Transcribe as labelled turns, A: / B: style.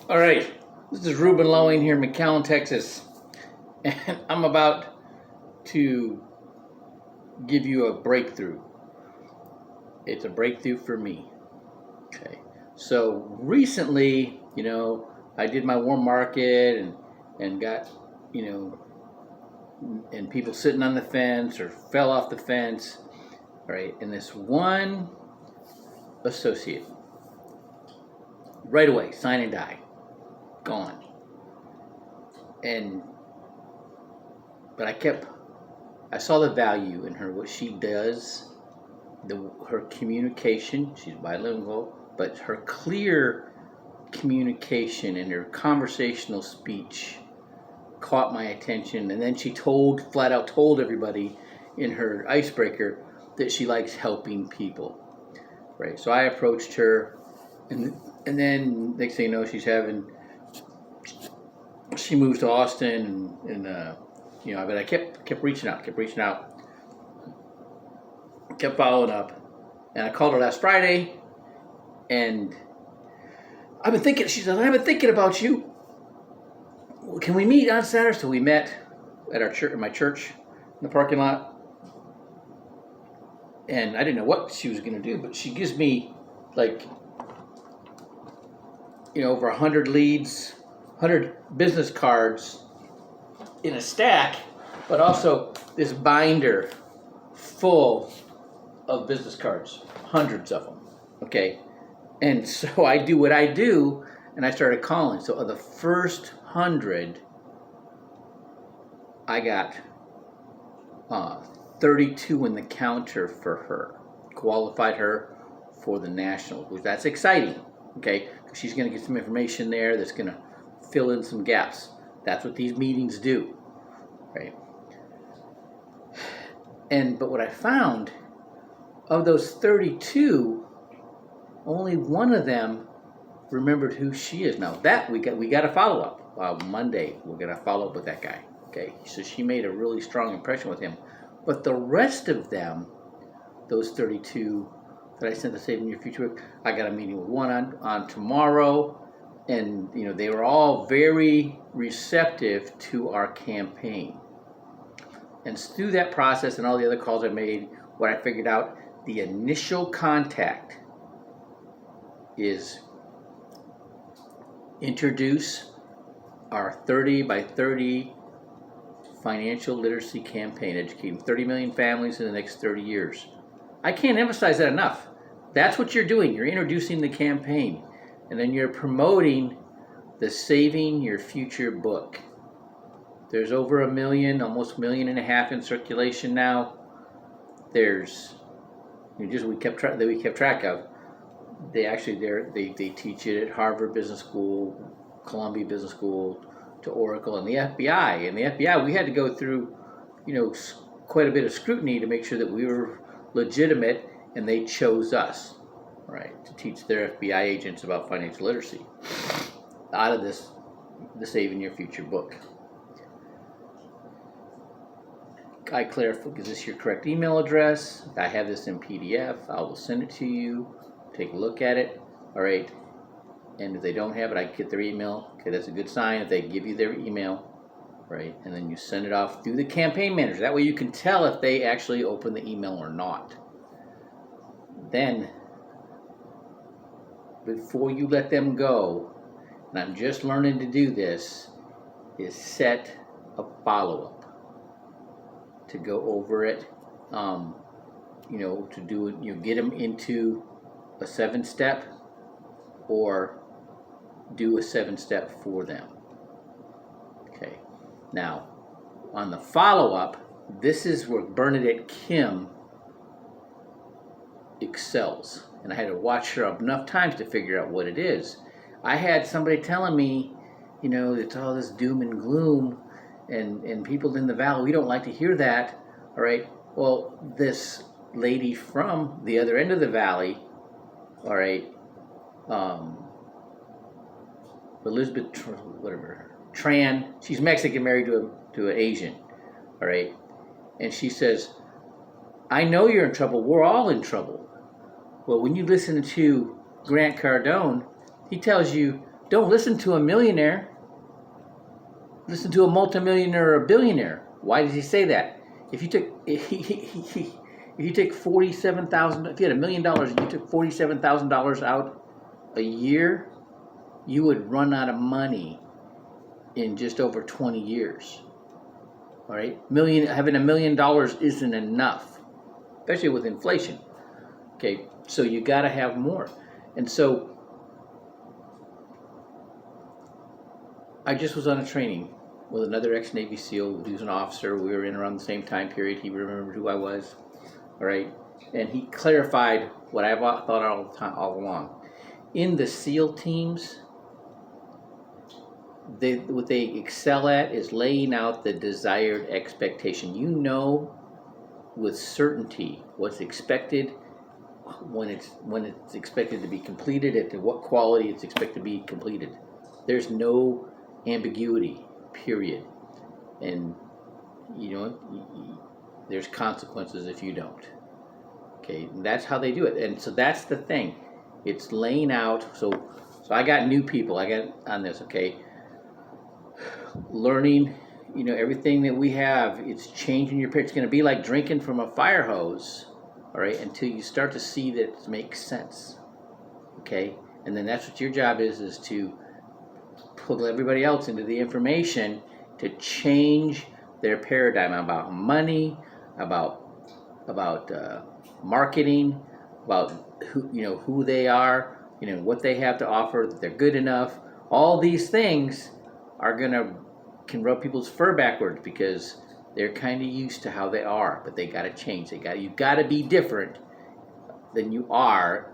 A: All right, this is Ruben Lowing here in McAllen, Texas, and I'm about to give you a breakthrough. It's a breakthrough for me. Okay, so recently, I did my warm market and got, you and people sitting on the fence or fell off the fence, right? And this one associate, right away, sign and die, gone. And but I saw the value in her, what she does, her communication. She's bilingual, but her clear communication and her conversational speech caught my attention. And then she flat out told everybody in her icebreaker that she likes helping people. Right. So I approached her, and then next thing you know, she moves to Austin, but I kept reaching out, kept following up, and I called her last Friday, and I've been thinking. She said, "I've been thinking about you. Can we meet on Saturday?" So we met at my church, in the parking lot, and I didn't know what she was going to do, but she gives me over 100 leads, 100 business cards in a stack, but also this binder full of business cards, hundreds of them. Okay, and so I do what I do, and I started calling. So of the first 100, I got 32 in the counter for her, qualified her for the national, which that's exciting. Okay, she's going to get some information there that's going to fill in some gaps. That's what these meetings do, right? But what I found, of those 32, only one of them remembered who she is. Now that we got to follow up. Monday we're going to follow up with that guy. Okay, so she made a really strong impression with him. But the rest of them, those 32 that I sent to Saving Your Future with, I got a meeting with one on tomorrow, and they were all very receptive to our campaign. And through that process and all the other calls I made, what I figured out, the initial contact is introduce our 30 by 30 financial literacy campaign, educating 30 million families in the next 30 years. I can't emphasize that enough. That's what you're doing. You're introducing the campaign, and then you're promoting the Saving Your Future book. There's over 1 million, almost 1.5 million in circulation now. There's we kept track of. They teach it at Harvard Business School, Columbia Business School, to Oracle, and the FBI. And the FBI, we had to go through, quite a bit of scrutiny to make sure that we were legitimate, and they chose us, right, to teach their FBI agents about financial literacy out of the Saving Your Future book. I clarify, is this your correct email address? I have this in PDF. I will send it to you. Take a look at it. All right. And if they don't have it, I get their email. Okay, that's a good sign if they give you their email, right? And then you send it off through the campaign manager. That way you can tell if they actually open the email or not. Then, before you let them go, and I'm just learning to do this, is set a follow-up to go over it, to do it, get them into a 7-step, or do a 7-step for them. Okay. Now, on the follow-up, this is where Bernadette Kim excels. And I had to watch her enough times to figure out what it is. I had somebody telling me, it's all this doom and gloom, and people in the valley, we don't like to hear that. All right. Well, this lady from the other end of the valley, all right, Elizabeth, Tran, she's Mexican, married to an Asian, all right, and she says, "I know you're in trouble. We're all in trouble." Well, when you listen to Grant Cardone, he tells you Don't listen to a millionaire. Listen to a multimillionaire or a billionaire. Why does he say that? If you took if you take $47,000, if you had $1,000,000 and you took $47,000 out a year, you would run out of money in just over 20 years. All right, having $1,000,000 isn't enough, especially with inflation. Okay, so you got to have more. And so I just was on a training with another ex-Navy SEAL. He was an officer. We were in around the same time period. He remembered who I was. All right, and he clarified what I've thought all along. In the SEAL teams, what they excel at is laying out the desired expectation. You know with certainty what's expected, when it's expected to be completed, at what quality it's expected to be completed. There's no ambiguity, period. And there's consequences if you don't. Okay, and that's how they do it. And so that's the thing. It's laying out. So I got new people. I got on this. Okay, learning. Everything that we have. It's changing your pitch. It's going to be like drinking from a fire hose. All right, until you start to see that it makes sense. Okay, and then that's what your job is to pull everybody else into the information to change their paradigm about money, about marketing, about who they are, what they have to offer, that they're good enough. All these things can rub people's fur backwards because they're kind of used to how they are, but they got to change. You've got to be different than you are